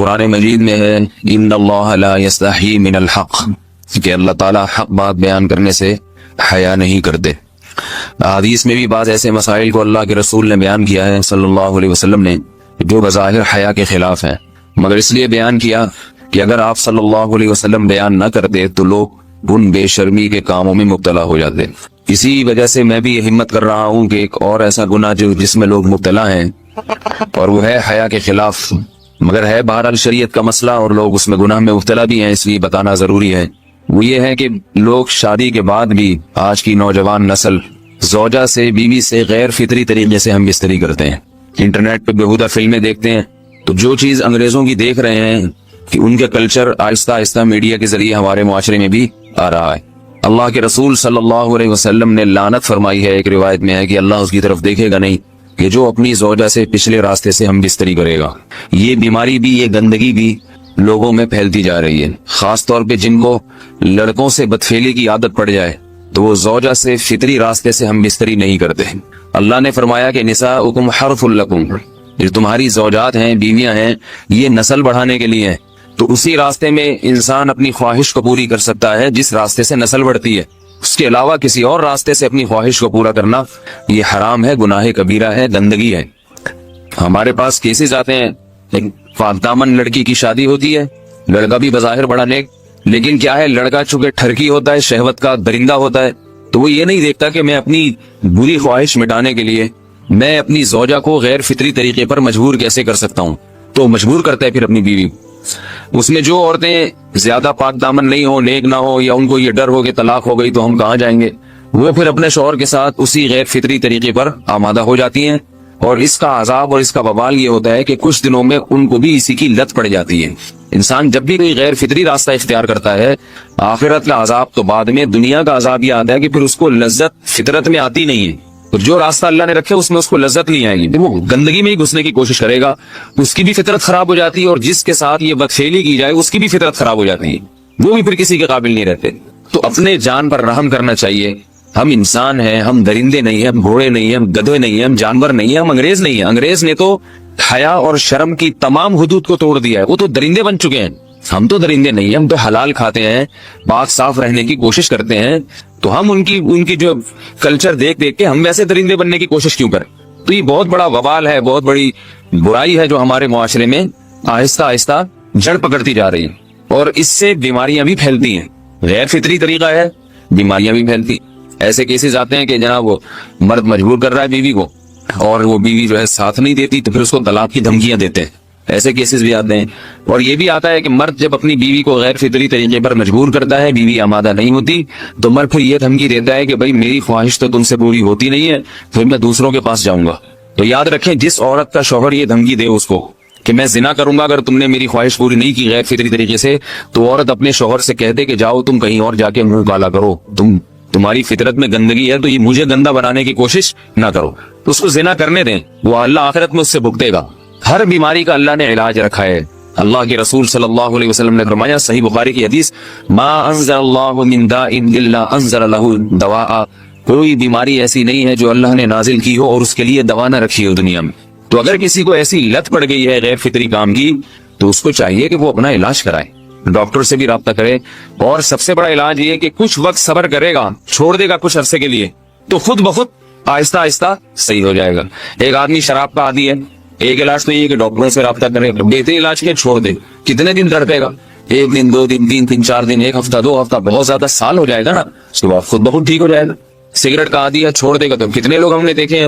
قرآن مجید میں ہے ان اللہ لا یستحی من الحق، کہ اللہ تعالیٰ حق بات بیان کرنے سے حیا نہیں کرتے۔ حدیث میں بھی بعض ایسے مسائل کو اللہ کے رسول نے بیان کیا ہے صلی اللہ علیہ وسلم نے جو بظاہر حیا کے خلاف ہیں، مگر اس لیے بیان کیا کہ اگر آپ صلی اللہ علیہ وسلم بیان نہ کرتے تو لوگ ان بے شرمی کے کاموں میں مبتلا ہو جاتے۔ اسی وجہ سے میں بھی یہ ہمت کر رہا ہوں کہ ایک اور ایسا گناہ جس میں لوگ مبتلا ہیں اور وہ ہے حیا کے خلاف، مگر ہے بہرحال شریعت کا مسئلہ اور لوگ اس میں گناہ میں مبتلا بھی ہیں، اس لیے بتانا ضروری ہے۔ وہ یہ ہے کہ لوگ شادی کے بعد بھی آج کی نوجوان نسل زوجہ سے، بیوی سے غیر فطری طریقے سے ہم بستری کرتے ہیں، انٹرنیٹ پہ بےہودہ فلمیں دیکھتے ہیں، تو جو چیز انگریزوں کی دیکھ رہے ہیں کہ ان کے کلچر آہستہ آہستہ میڈیا کے ذریعے ہمارے معاشرے میں بھی آ رہا ہے۔ اللہ کے رسول صلی اللہ علیہ وسلم نے لعنت فرمائی ہے، ایک روایت میں ہے کہ اللہ اس کی طرف دیکھے گا نہیں کہ جو اپنی زوجہ سے پچھلے راستے سے ہم بستری کرے گا۔ یہ بیماری بھی، یہ گندگی بھی لوگوں میں پھیلتی جا رہی ہے، خاص طور پہ جن کو لڑکوں سے بدفعلی کی عادت پڑ جائے تو وہ زوجہ سے فطری راستے سے ہم بستری نہیں کرتے۔ اللہ نے فرمایا کہ نساؤکم حرث لکم، یہ تمہاری زوجات ہیں، بیویاں ہیں، یہ نسل بڑھانے کے لیے ہیں، تو اسی راستے میں انسان اپنی خواہش کو پوری کر سکتا ہے جس راستے سے نسل بڑھتی ہے۔ اس کے علاوہ کسی اور راستے سے اپنی خواہش کو پورا کرنا یہ حرام ہے، گناہ کبیرہ ہے، گندگی ہے۔ ہمارے پاس کیسز آتے ہیں، ایک پاک دامن لڑکی کی شادی ہوتی ہے، لڑکا بھی بظاہر بڑا نیک، لیکن کیا ہے، لڑکا چونکہ ٹھرکی ہوتا ہے، شہوت کا درندہ ہوتا ہے، تو وہ یہ نہیں دیکھتا کہ میں اپنی بری خواہش مٹانے کے لیے میں اپنی زوجہ کو غیر فطری طریقے پر مجبور کیسے کر سکتا ہوں، تو مجبور کرتا ہے پھر اپنی بیوی۔ اس میں جو عورتیں زیادہ پاک دامن نہیں ہو، نیک نہ ہو، یا ان کو یہ ڈر ہو کہ طلاق ہو گئی تو ہم کہاں جائیں گے، وہ پھر اپنے شوہر کے ساتھ اسی غیر فطری طریقے پر آمادہ ہو جاتی ہیں، اور اس کا عذاب اور اس کا وبال یہ ہوتا ہے کہ کچھ دنوں میں ان کو بھی اسی کی لت پڑ جاتی ہے۔ انسان جب بھی کوئی غیر فطری راستہ اختیار کرتا ہے، آخرت کا عذاب تو بعد میں، دنیا کا عذاب یہ آتا ہے کہ پھر اس کو لذت فطرت میں آتی نہیں ہے، اور جو راستہ اللہ نے رکھے اس میں اس کو لذت نہیں آئے گی، وہ گندگی میں ہی گھسنے کی کوشش کرے گا، اس کی بھی فطرت خراب ہو جاتی ہے، اور جس کے ساتھ یہ بدفعلی کی جائے اس کی بھی فطرت خراب ہو جاتی ہے، وہ بھی پھر کسی کے قابل نہیں رہتے۔ تو اپنے جان پر رحم کرنا چاہیے۔ ہم انسان ہیں، ہم درندے نہیں ہیں، ہم گھوڑے نہیں ہیں، ہم گدھے نہیں ہیں، ہم جانور نہیں ہیں، ہم انگریز نہیں ہیں۔ انگریز نے تو حیا اور شرم کی تمام حدود کو توڑ دیا ہے، وہ تو درندے بن چکے ہیں۔ ہم تو درندے نہیں ہیں، ہم تو حلال کھاتے ہیں، پاک صاف رہنے کی کوشش کرتے ہیں، تو ہم ان کی جو کلچر دیکھ کے ہم ویسے درندے بننے کی کوشش کیوں کریں؟ تو یہ بہت بڑا وبال ہے، بہت بڑی برائی ہے جو ہمارے معاشرے میں آہستہ آہستہ جڑ پکڑتی جا رہی ہے، اور اس سے بیماریاں بھی پھیلتی ہیں۔ غیر فطری طریقہ ہے، بیماریاں بھی پھیلتی۔ ایسے کیسز آتے ہیں کہ جناب وہ مرد مجبور کر رہا ہے بیوی کو، اور وہ بیوی جو ہے ساتھ نہیں دیتی تو پھر اس کو طلاق کی دھمکیاں دیتے ہیں، ایسے کیسز بھی آتے ہیں۔ اور یہ بھی آتا ہے کہ مرد جب اپنی بیوی کو غیر فطری طریقے پر مجبور کرتا ہے، بیوی آمادہ نہیں ہوتی، تو مرد پھر یہ دھمکی دیتا ہے کہ بھائی میری خواہش تو تم سے پوری ہوتی نہیں ہے، پھر میں دوسروں کے پاس جاؤں گا۔ تو یاد رکھیں، جس عورت کا شوہر یہ دھمکی دے اس کو کہ میں زنا کروں گا اگر تم نے میری خواہش پوری نہیں کی غیر فطری طریقے سے، تو عورت اپنے شوہر سے کہہ دے کہ جاؤ تم کہیں اور جا کے منہ کالا کرو، تمہاری فطرت میں گندگی ہے تو یہ مجھے گندا بنانے کی کوشش نہ کرو، تو اس کو زنا کرنے دیں، وہ اللہ آخرت میں اس سے بھگتے گا۔ ہر بیماری کا اللہ نے علاج رکھا ہے۔ اللہ کے رسول صلی اللہ علیہ وسلم نے فرمایا، صحیح بخاری کی حدیث، ما انزل اللہ من داء الا انزل له دواء، کوئی بیماری ایسی نہیں ہے جو اللہ نے نازل کی ہو اور اس کے لیے دوا نہ رکھی ہو دنیا میں۔ تو اگر کسی کو ایسی لت پڑ گئی ہے غیر فطری کام کی، تو اس کو چاہیے کہ وہ اپنا علاج کرائے، ڈاکٹر سے بھی رابطہ کرے، اور سب سے بڑا علاج یہ کہ کچھ وقت صبر کرے گا، چھوڑ دے گا کچھ عرصے کے لیے، تو خود بخود آہستہ آہستہ صحیح ہو جائے گا۔ ایک آدمی شراب کا عادی ہے، ایک علاج تو یہ کہ ڈاکٹروں سے رابطہ کرے، بہترین علاج کے چھوڑ دے، کتنے دن تڑپے گا؟ ایک دن، 2 دن، 3 دن، 4 دن، ایک ہفتہ، 2 ہفتہ، بہت زیادہ سال ہو جائے گا نا، اس کے بعد خود بخود ٹھیک ہو جائے گا۔ سگریٹ کا عادی ہے، چھوڑ دے گا، تو کتنے لوگ ہم نے دیکھے ہیں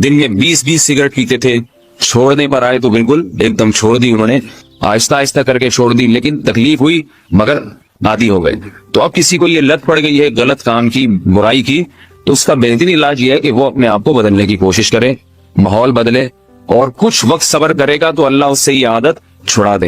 دن میں 20 سگریٹ پیتے تھے، چھوڑنے پر آئے تو بالکل ایک دم چھوڑ دی انہوں نے، آہستہ آہستہ کر کے چھوڑ دی، لیکن تکلیف ہوئی مگر عادی ہو گئے۔ تو اب کسی کو یہ لت پڑ گئی ہے غلط کام کی، برائی کی، تو اس کا بہترین علاج یہ ہے کہ وہ اپنے آپ کو بدلنے کی کوشش کرے، ماحول بدلے، اور کچھ وقت صبر کرے گا تو اللہ اس سے یہ عادت چھڑا دے۔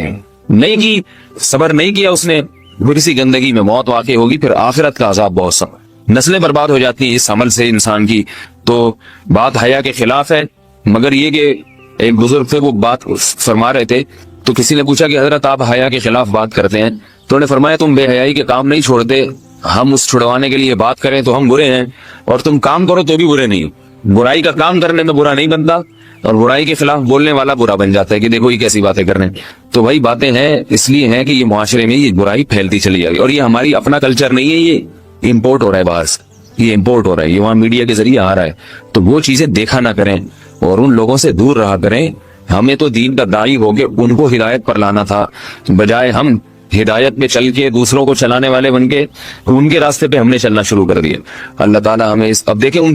نہیں کی، صبر نہیں کیا اس نے، پھر اسی گندگی میں موت واقع ہوگی، پھر آخرت کا عذاب بہت سخت، نسلیں برباد ہو جاتی ہیں اس عمل سے انسان کی۔ تو بات حیا کے خلاف ہے، مگر یہ کہ ایک بزرگ تھے، وہ بات فرما رہے تھے، تو کسی نے پوچھا کہ حضرت آپ حیا کے خلاف بات کرتے ہیں، تو انہوں نے فرمایا تم بے حیائی کے کام نہیں چھوڑتے، ہم اس چھڑوانے کے لیے بات کریں تو ہم برے ہیں، اور تم کام کرو تو بھی برے نہیں۔ برائی کا کام کرنے میں برا نہیں بنتا، اور برائی کے خلاف بولنے والا برا بن جاتا ہے کہ دیکھو یہ کیسی باتیں کر رہے ہیں. تو بھائی باتیں ہیں اس لیے ہیں کہ یہ معاشرے میں یہ برائی پھیلتی چلی جائے گی, اور یہ ہماری اپنا کلچر نہیں ہے, یہ امپورٹ ہو رہا ہے باہر سے, یہ امپورٹ ہو رہا ہے, یہ وہاں میڈیا کے ذریعے آ رہا ہے. تو وہ چیزیں دیکھا نہ کریں اور ان لوگوں سے دور رہا کریں. ہمیں تو دین کا داعی ہو کے ان کو ہدایت پر لانا تھا, بجائے ہم ہدایت پہ چل کے دوسروں کو چلانے والے بن کے ان کے راستے پہ ہم نے چلنا شروع کر دیا. اللہ تعالیٰ ہمیں اب دیکھیں ان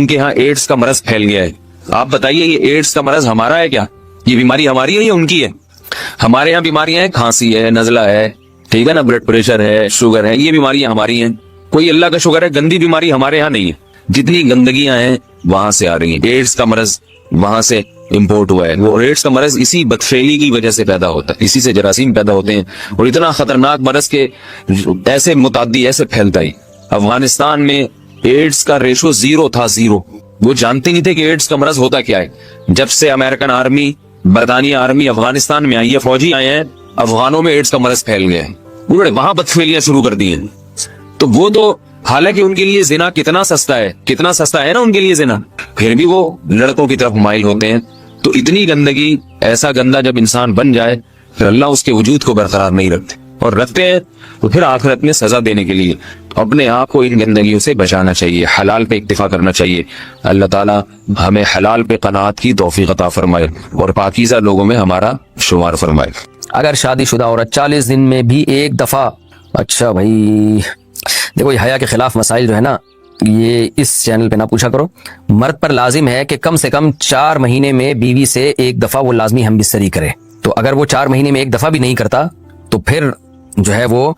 کے یہاں ایڈز کا مرض پھیل گیا ہے. آپ بتائیے یہ ایڈز کا مرض ہمارا ہے کیا؟ یہ بیماری ہماری ہے یا ان کی ہے؟ ہمارے یہاں بیماریاں ہیں, کھانسی ہے, نزلہ ہے, ٹھیک ہے نا, بلڈ پریشر ہے, شوگر ہے, یہ بیماریاں ہماری ہیں. کوئی اللہ کا شکر ہے گندی بیماری ہمارے یہاں نہیں ہے. جتنی گندگیاں ہیں وہاں سے آ رہی ہیں. ایڈز کا مرض وہاں سے امپورٹ ہوا ہے. وہ ایڈز کا مرض اسی بدفعلی کی وجہ سے پیدا ہوتا ہے, اسی سے جراثیم پیدا ہوتے ہیں, اور اتنا خطرناک مرض کے ایسے متعدی ایسے پھیلتا ہی. افغانستان میں ایڈز کا ریشو 0 تھا, 0. وہ جانتے نہیں تھے کہ ایڈز کا مرض ہوتا کیا ہے. جب سے امریکن آرمی, برطانیہ آرمی افغانستان میں آئی ہے, فوجی آئے ہیں, افغانوں میں ایڈز کا مرض پھیل گیا ہے. انہوں نے وہاں بدفعلیاں شروع کر دی ہیں. تو وہ تو حالانکہ ان کے لیے زنا کتنا سستا ہے نا ان کے لیے زنا, پھر بھی وہ لڑکوں کی طرف مائل ہوتے ہیں. تو اتنی گندگی, ایسا گندا جب انسان بن جائے پھر اللہ اس کے وجود کو برقرار نہیں رکھتے, اور رکھتے ہیں تو پھر آخرت میں سزا دینے کے لیے اپنے آپ کو ان گندگیوں سے بچانا چاہیے, حلال پہ اکتفا کرنا چاہیے. اللہ تعالیٰ ہمیں حلال پہ قناعت کی توفیق عطا فرمائے اور پاکیزہ لوگوں میں ہمارا شمار فرمائے. اگر شادی شدہ عورت 40 دن میں بھی ایک دفعہ, اچھا بھائی دیکھو یہ حیا کے خلاف مسائل جو ہے نا, یہ اس چینل پہ نہ پوچھا کرو. مرد پر لازم ہے کہ کم سے کم 4 مہینے میں بیوی سے ایک دفعہ وہ لازمی ہم بستری کرے. تو اگر وہ 4 مہینے میں ایک دفعہ بھی نہیں کرتا تو پھر جو ہے وہ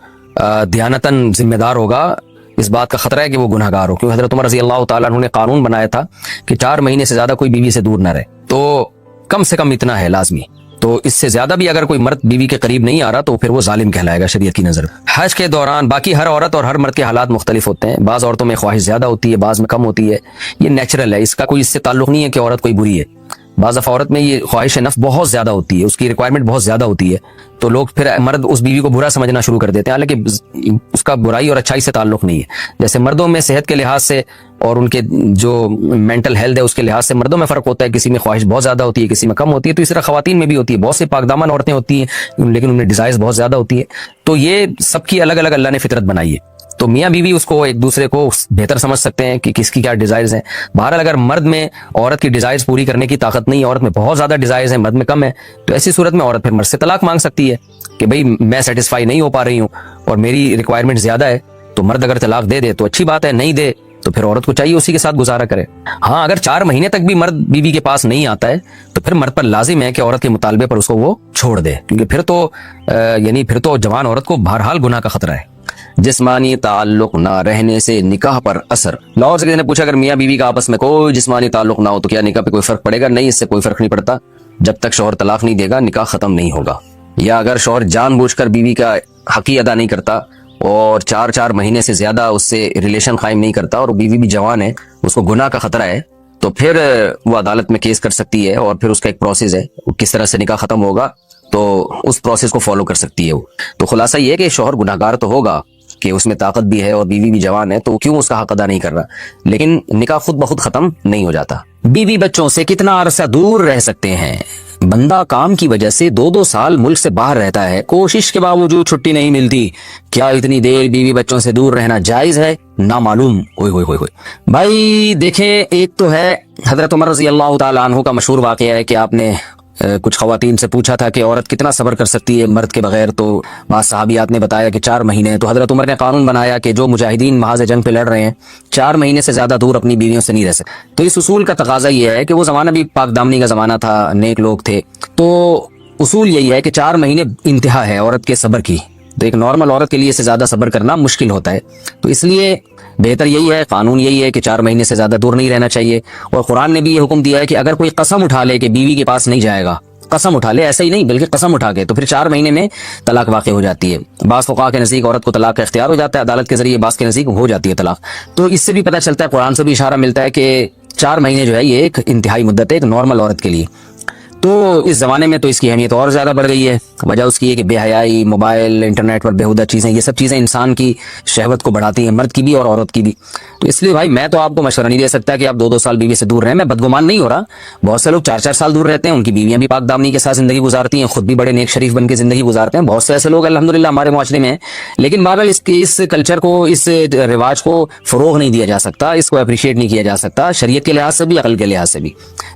دیانتاً ذمہ دار ہوگا. اس بات کا خطرہ ہے کہ وہ گناہ گار ہو, کیونکہ حضرت عمر رضی اللہ تعالیٰ عنہ نے قانون بنایا تھا کہ 4 مہینے سے زیادہ کوئی بیوی سے دور نہ رہے. تو کم سے کم اتنا ہے لازمی. تو اس سے زیادہ بھی اگر کوئی مرد بیوی کے قریب نہیں آ رہا تو پھر وہ ظالم کہلائے گا شریعت کی نظر. حج کے دوران, باقی ہر عورت اور ہر مرد کے حالات مختلف ہوتے ہیں. بعض عورتوں میں خواہش زیادہ ہوتی ہے, بعض میں کم ہوتی ہے. یہ نیچرل ہے, اس کا کوئی اس سے تعلق نہیں ہے کہ عورت کوئی بری ہے. بعض دفعہ عورت میں یہ خواہش نفس بہت زیادہ ہوتی ہے, اس کی ریکوائرمنٹ بہت زیادہ ہوتی ہے, تو لوگ پھر مرد اس بیوی کو برا سمجھنا شروع کر دیتے ہیں, حالانکہ اس کا برائی اور اچھائی سے تعلق نہیں ہے. جیسے مردوں میں صحت کے لحاظ سے اور ان کے جو مینٹل ہیلتھ ہے اس کے لحاظ سے مردوں میں فرق ہوتا ہے, کسی میں خواہش بہت زیادہ ہوتی ہے, کسی میں کم ہوتی ہے. تو اس طرح خواتین میں بھی ہوتی ہے, بہت سے پاک دامن عورتیں ہوتی ہیں لیکن ان میں ڈیزائرز بہت زیادہ ہوتی ہے. تو یہ سب کی الگ الگ اللہ نے فطرت بنائی ہے. تو میاں بیوی اس کو ایک دوسرے کو بہتر سمجھ سکتے ہیں کہ کس کی کیا ڈیزائرز ہیں. بہرحال اگر مرد میں عورت کی ڈیزائرز پوری کرنے کی طاقت نہیں ہے, عورت میں بہت زیادہ ڈیزائرز ہیں, مرد میں کم ہے, تو ایسی صورت میں عورت پھر مرد سے طلاق مانگ سکتی ہے کہ بھئی میں سیٹسفائی نہیں ہو پا رہی ہوں اور میری ریکوائرمنٹ زیادہ ہے. تو مرد اگر طلاق دے دے تو اچھی بات ہے, نہیں دے تو پھر عورت کو چاہیے اسی کے ساتھ گزارا کرے. ہاں اگر 4 مہینے تک بھی مرد بیوی کے پاس نہیں آتا ہے تو پھر مرد پر لازم ہے کہ عورت کے مطالبے پر اس کو وہ چھوڑ دے, کیونکہ پھر تو جوان عورت کو بہرحال گناہ کا خطرہ ہے. جسمانی تعلق نہ رہنے سے نکاح پر اثر. لاہور سے کسی نے پوچھا اگر میاں بیوی کا آپس میں کوئی جسمانی تعلق نہ ہو تو کیا نکاح پہ کوئی فرق پڑے گا؟ نہیں, اس سے کوئی فرق نہیں پڑتا. جب تک شوہر طلاق نہیں دے گا نکاح ختم نہیں ہوگا. یا اگر شوہر جان بوجھ کر بیوی کا حقی ادا نہیں کرتا اور 4 مہینے سے زیادہ اس سے ریلیشن قائم نہیں کرتا اور بیوی بھی جوان ہے, اس کو گناہ کا خطرہ ہے, تو پھر وہ عدالت میں کیس کر سکتی ہے اور پھر اس کا ایک پروسیس ہے, کس طرح سے نکاح ختم ہوگا تو اس پروسیس کو فالو کر سکتی ہے وہ. تو خلاصہ یہ ہے کہ شوہر گناہ گار تو ہوگا کہ اس میں طاقت بھی ہے اور بیوی بھی جوان ہے, تو کیوں اس کا حق ادا نہیں کر رہا, لیکن نکاح خود بخود ختم نہیں ہو جاتا. بیوی بچوں سے کتنا عرصہ دور رہ سکتے ہیں؟ بندہ کام کی وجہ سے 2 سال ملک سے باہر رہتا ہے, کوشش کے باوجود چھٹی نہیں ملتی, کیا اتنی دیر بیوی بچوں سے دور رہنا جائز ہے؟ نامعلوم. بھائی دیکھیں, ایک تو ہے حضرت عمر رضی اللہ تعالیٰ عنہ کا مشہور واقعہ ہے کہ آپ نے کچھ خواتین سے پوچھا تھا کہ عورت کتنا صبر کر سکتی ہے مرد کے بغیر, تو بعض صحابیات نے بتایا کہ 4 مہینے. تو حضرت عمر نے قانون بنایا کہ جو مجاہدین محاذ جنگ پہ لڑ رہے ہیں 4 مہینے سے زیادہ دور اپنی بیویوں سے نہیں رہ سکتے. تو اس اصول کا تقاضا یہ ہے کہ وہ زمانہ بھی پاک دامنی کا زمانہ تھا, نیک لوگ تھے, تو اصول یہی ہے کہ 4 مہینے انتہا ہے عورت کے صبر کی. تو ایک نارمل عورت کے لیے اس سے زیادہ صبر کرنا مشکل ہوتا ہے, تو اس لیے بہتر یہی ہے, قانون یہی ہے کہ 4 مہینے سے زیادہ دور نہیں رہنا چاہیے. اور قرآن نے بھی یہ حکم دیا ہے کہ اگر کوئی قسم اٹھا لے کہ بیوی کے پاس نہیں جائے گا, قسم اٹھا لے, ایسا ہی نہیں بلکہ قسم اٹھا کے, تو پھر 4 مہینے میں طلاق واقع ہو جاتی ہے. بعض فقہاء کے نزدیک عورت کو طلاق کا اختیار ہو جاتا ہے عدالت کے ذریعے, بعض کے نزدیک ہو جاتی ہے طلاق. تو اس سے بھی پتہ چلتا ہے, قرآن سے بھی اشارہ ملتا ہے کہ 4 مہینے جو ہے یہ ایک انتہائی مدت ہے ایک نارمل عورت کے لیے. تو اس زمانے میں تو اس کی اہمیت اور زیادہ بڑھ گئی ہے. وجہ اس کی ہے کہ بے حیائی، موبائل، انٹرنیٹ پر بےہودہ چیزیں، یہ سب چیزیں انسان کی شہوت کو بڑھاتی ہیں، مرد کی بھی اور عورت کی بھی. تو اس لیے بھائی میں تو آپ کو مشورہ نہیں دے سکتا کہ آپ 2 سال بیوی سے دور رہیں. میں بدگمان نہیں ہو رہا، بہت سے لوگ 4 سال دور رہتے ہیں، ان کی بیویاں بھی پاک دامنی کے ساتھ زندگی گزارتی ہیں، خود بھی بڑے نیک شریف بن کے زندگی گزارتے ہیں. بہت سے ایسے لوگ الحمدللہ ہمارے معاشرے میں ہیں. لیکن بہرحال اس کلچر کو، اس رواج کو فروغ نہیں دیا جا سکتا، اس کو اپریشیٹ نہیں کیا جا سکتا، شریعت کے لحاظ سے بھی، عقل کے لحاظ سے بھی.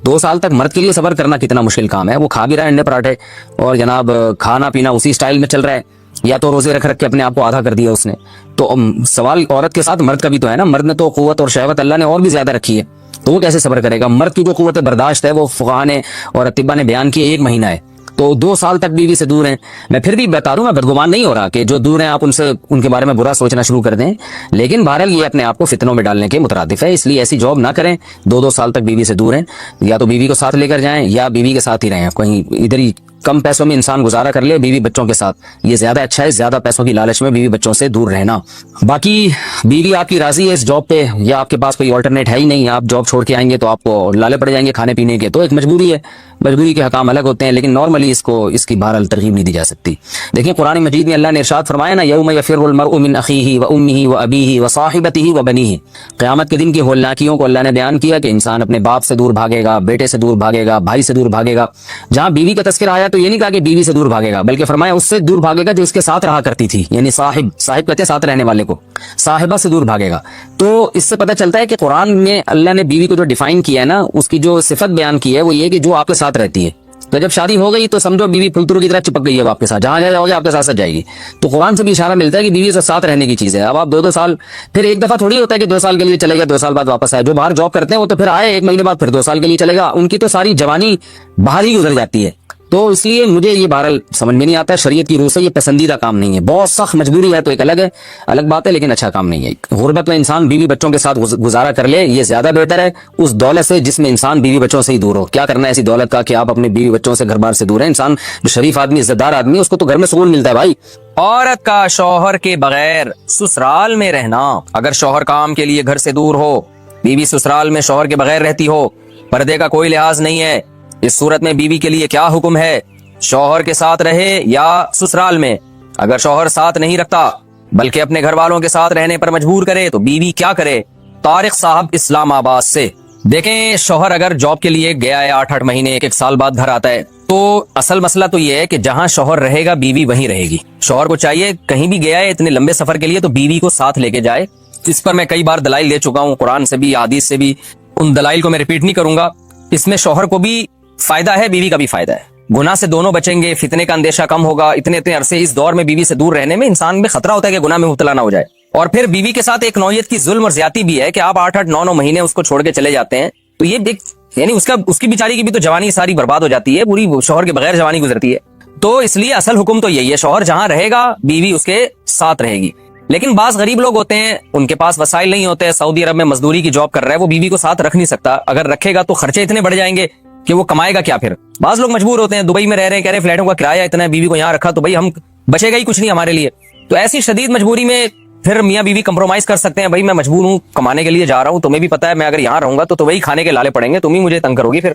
2 سال تک مرد کے لیے صبر کرنا کتنا مشکل کام ہے. وہ کھا بھی رہا ہے انڈے پراٹھے، اور جناب کھانا پینا اسی سٹائل میں چل رہا ہے، یا تو روزے رکھ کے اپنے آپ کو آدھا کر دیا اس نے. تو سوال عورت کے ساتھ مرد کا بھی تو ہے نا. مرد نے تو قوت اور شہوت اللہ نے اور بھی زیادہ رکھی ہے، تو وہ کیسے صبر کرے گا؟ مرد کی جو قوت برداشت ہے وہ فقہاء نے اور اطباء نے بیان کی 1 مہینہ ہے. تو 2 سال تک بیوی سے دور ہیں. میں پھر بھی بتا دوں، میں بدگمان نہیں ہو رہا کہ جو دور ہیں آپ ان کے بارے میں برا سوچنا شروع کر دیں، لیکن بہرحال یہ اپنے آپ کو فتنوں میں ڈالنے کے مترادف ہے. اس لیے ایسی جاب نہ کریں. 2 سال تک بیوی سے دور ہیں، یا تو بیوی کو ساتھ لے کر جائیں یا بیوی کے ساتھ ہی رہیں. کہیں ادھر ہی کم پیسوں میں انسان گزارا کر لے بیوی بچوں کے ساتھ، یہ زیادہ اچھا ہے. زیادہ پیسوں کی لالچ میں بیوی بچوں سے دور رہنا. باقی بیوی آپ کی راضی ہے اس جاب پہ، یا آپ کے پاس کوئی آلٹرنیٹ ہے ہی نہیں، آپ جاب چھوڑ کے آئیں گے تو آپ کو لالے پڑ جائیں گے کھانے پینے کے، تو ایک مجبوری ہے. مجبوری کے حکام الگ ہوتے ہیں، لیکن نارملی اس کی بہرحال ترغیب نہیں دی جا سکتی. دیکھیں قرآن مجید میں اللہ نے ارشاد فرمایا نا، یوم یفر المرء من اخیہ وامہ وابیہ وصاحبتہ وبنیہ. قیامت کے دن کی ہولناکیوں کو اللہ نے بیان کیا کہ انسان اپنے باپ سے دور بھاگے گا، بیٹے سے دور بھاگے گا، بھائی سے دور بھاگے گا. جہاں بیوی کا تذکرہ آیا تو یہ نہیں کہا کہ بیوی سے دور بھاگے گا، بلکہ فرمایا اس سے دور بھاگے گا جو اس کے ساتھ رہا کرتی تھی، یعنی صاحب کہتے ہیں ساتھ رہنے والے کو، صاحبہ سے دور بھاگے گا. تو اس سے پتہ چلتا ہے کہ قرآن میں اللہ نے بیوی کو جو ڈیفائن کیا ہے نا، اس کی جو صفت بیان کی ہے وہ یہ کہ جو آپ کے ساتھ رہتی ہے. تو جب شادی ہو گئی تو سمجھو بیوی پھلترو کی طرح چپک گئی ہے آپ کے ساتھ، جہاں جاؤ گے آپ کے ساتھ جائے گی. تو قرآن سے بھی اشارہ ملتا ہے کہ بیوی سے ساتھ رہنے کی چیز ہے. اب آپ 2 سال، پھر ایک دفعہ تھوڑی ہوتا ہے کہ 2 سال کے لیے چلے گا 2 سال بعد واپس آئے. جو باہر جاب کرتے ہیں وہ تو پھر آئے 1 مہینے بعد پھر 2 سال کے لیے چلے گا، ان کی تو ساری جوانی باہر ہی گزر جاتی ہے. تو اس لیے مجھے یہ بہرحال سمجھ میں نہیں آتا ہے، شریعت کی روح سے یہ پسندیدہ کام نہیں ہے. بہت سخت مجبوری ہے تو ایک الگ بات ہے، لیکن اچھا کام نہیں ہے. غربت میں انسان بیوی بچوں کے ساتھ گزارا کر لے، یہ زیادہ بہتر ہے اس دولت سے جس میں انسان بیوی بچوں سے ہی دور ہو. کیا کرنا ہے ایسی دولت کا کہ آپ اپنے بیوی بچوں سے گھر بار سے دور ہیں؟ انسان جو شریف آدمی، عزت دار آدمی، اس کو تو گھر میں سکون ملتا ہے بھائی. عورت کا شوہر کے بغیر سسرال میں رہنا. اگر شوہر کام کے لیے گھر سے دور ہو، بیوی سسرال میں شوہر کے بغیر رہتی ہو، پردے کا کوئی لحاظ نہیں ہے، اس صورت میں بیوی کے لیے کیا حکم ہے؟ شوہر کے ساتھ رہے یا سسرال میں؟ اگر شوہر ساتھ نہیں رکھتا بلکہ اپنے گھر والوں کے ساتھ رہنے پر مجبور کرے تو بیوی کیا کرے؟ طارق صاحب اسلام آباد سے. دیکھیں شوہر اگر جاب کے لیے گیا ہے 8 مہینے 1 سال بعد گھر آتا ہے، تو اصل مسئلہ تو یہ ہے کہ جہاں شوہر رہے گا بیوی وہیں رہے گی. شوہر کو چاہیے کہیں بھی گیا ہے اتنے لمبے سفر کے لیے تو بیوی کو ساتھ لے کے جائے. اس پر میں کئی بار دلائل دے چکا ہوں، قرآن سے بھی حدیث سے بھی. ان دلائل کو میں ریپیٹ نہیں کروں گا. اس میں شوہر کو بھی فائدہ ہے، بیوی کا بھی فائدہ ہے. گناہ سے دونوں بچیں گے، فتنے کا اندیشہ کم ہوگا. اتنے عرصے اس دور میں بیوی سے دور رہنے میں انسان میں خطرہ ہوتا ہے کہ گناہ میں مبتلا نہ ہو جائے. اور پھر بیوی کے ساتھ ایک نوعیت کی ظلم اور زیادتی بھی ہے کہ آپ 8 9 مہینے اس کو چھوڑ کے چلے جاتے ہیں، تو یہ یعنی اس کی بیچاری کی بھی تو جوانی ساری برباد ہو جاتی ہے، پوری شوہر کے بغیر جوانی گزرتی ہے. تو اس لیے اصل حکم تو یہی ہے، شوہر جہاں رہے گا بیوی اس کے ساتھ رہے گی. لیکن بعض غریب لوگ ہوتے ہیں، ان کے پاس وسائل نہیں ہوتے، سعودی عرب میں مزدوری کی جاب کر رہا ہے، وہ بیوی کو ساتھ رکھ نہیں سکتا. اگر رکھے گا تو خرچے اتنے بڑھ جائیں گے کہ وہ کمائے گا کیا. پھر بعض لوگ مجبور ہوتے ہیں، دبئی میں رہ رہے ہیں، کہہ رہے فلیٹوں کا کرایہ اتنا ہے، بیوی کو یہاں رکھا تو بھائی ہم بچے گا ہی کچھ نہیں ہمارے لیے. تو ایسی شدید مجبوری میں پھر میاں بیوی کمپرومائز کر سکتے ہیں، بھائی میں مجبور ہوں، کمانے کے لیے جا رہا ہوں، تمہیں بھی پتا ہے میں اگر یہاں رہوں گا تو وہی کھانے کے لالے پڑیں گے، تم ہی مجھے تنگ کرو گی پھر.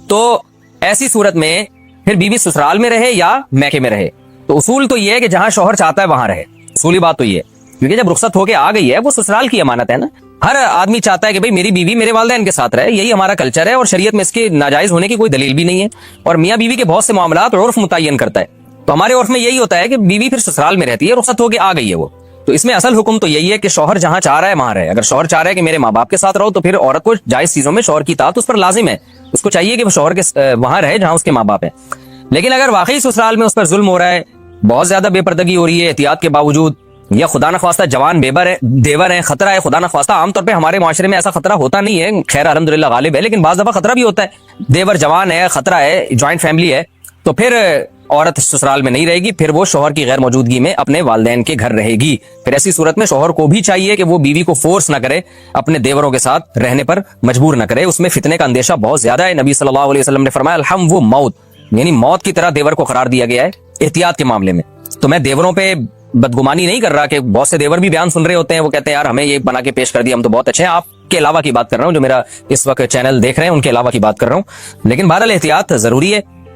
تو ایسی صورت میں پھر بیوی سسرال میں رہے یا میکے میں رہے. تو اصول تو یہ ہے کہ جہاں شوہر چاہتا ہے وہاں رہے. اصولی بات تو یہ ہے، کیونکہ جب رخصت ہو کے آ گئی ہے وہ سسرال کی امانت ہے نا. ہر آدمی چاہتا ہے کہ بھئی میری بیوی میرے والدین کے ساتھ رہے، یہی ہمارا کلچر ہے، اور شریعت میں اس کے ناجائز ہونے کی کوئی دلیل بھی نہیں ہے. اور میاں بیوی کے بہت سے معاملات عرف متعین کرتا ہے. تو ہمارے عرف میں یہی ہوتا ہے کہ بیوی پھر سسرال میں رہتی ہے، رخصت ہو کے آ گئی ہے وہ. تو اس میں اصل حکم تو یہی ہے کہ شوہر جہاں چاہ رہا ہے وہاں رہے. اگر شوہر چاہ رہا ہے کہ میرے ماں باپ کے ساتھ رہو تو پھر عورت کو جائز چیزوں میں شوہر کی اطاعت اس پر لازم ہے. اس کو چاہیے کہ وہ شوہر کے وہاں رہے جہاں اس کے ماں باپ ہیں. لیکن اگر واقعی سسرال میں اس پر ظلم ہو رہا ہے، بہت زیادہ بے پردگی ہو رہی ہے احتیاط کے باوجود، یا خدا نخواستہ جوان دیور ہے، خطرہ ہے خدا نخواستہ. عام طور پہ ہمارے معاشرے میں ایسا خطرہ ہوتا نہیں ہے، خیر الحمدللہ غالب ہے، لیکن بعض دفعہ خطرہ بھی ہوتا ہے. دیور جوان ہے، خطرہ ہے، جوائنٹ فیملی ہے، تو پھر عورت سسرال میں نہیں رہے گی، پھر وہ شوہر کی غیر موجودگی میں اپنے والدین کے گھر رہے گی. پھر ایسی صورت میں شوہر کو بھی چاہیے کہ وہ بیوی کو فورس نہ کرے، اپنے دیوروں کے ساتھ رہنے پر مجبور نہ کرے. اس میں فتنے کا اندیشہ بہت زیادہ ہے. نبی صلی اللہ علیہ وسلم نے فرمایا الحم وہ موت، یعنی موت کی طرح دیور کو قرار دیا گیا ہے احتیاط کے معاملے میں. تو میں دیوروں پہ بدگمانی نہیں کر رہا کہ بہت سے دیور بھی بیان سن رہے ہوتے ہیں، وہ کہتے ہیں یار ہمیں یہ بنا کے پیش کر دیا، ہم تو بہت اچھے ہیں. آپ کے علاوہ کی بات کر رہا ہوں، جو میرا اس وقت چینل دیکھ رہے ہیں ان کے علاوہ کی بات کر رہا ہوں. لیکن بہرحال احتیاط ضروری ہے.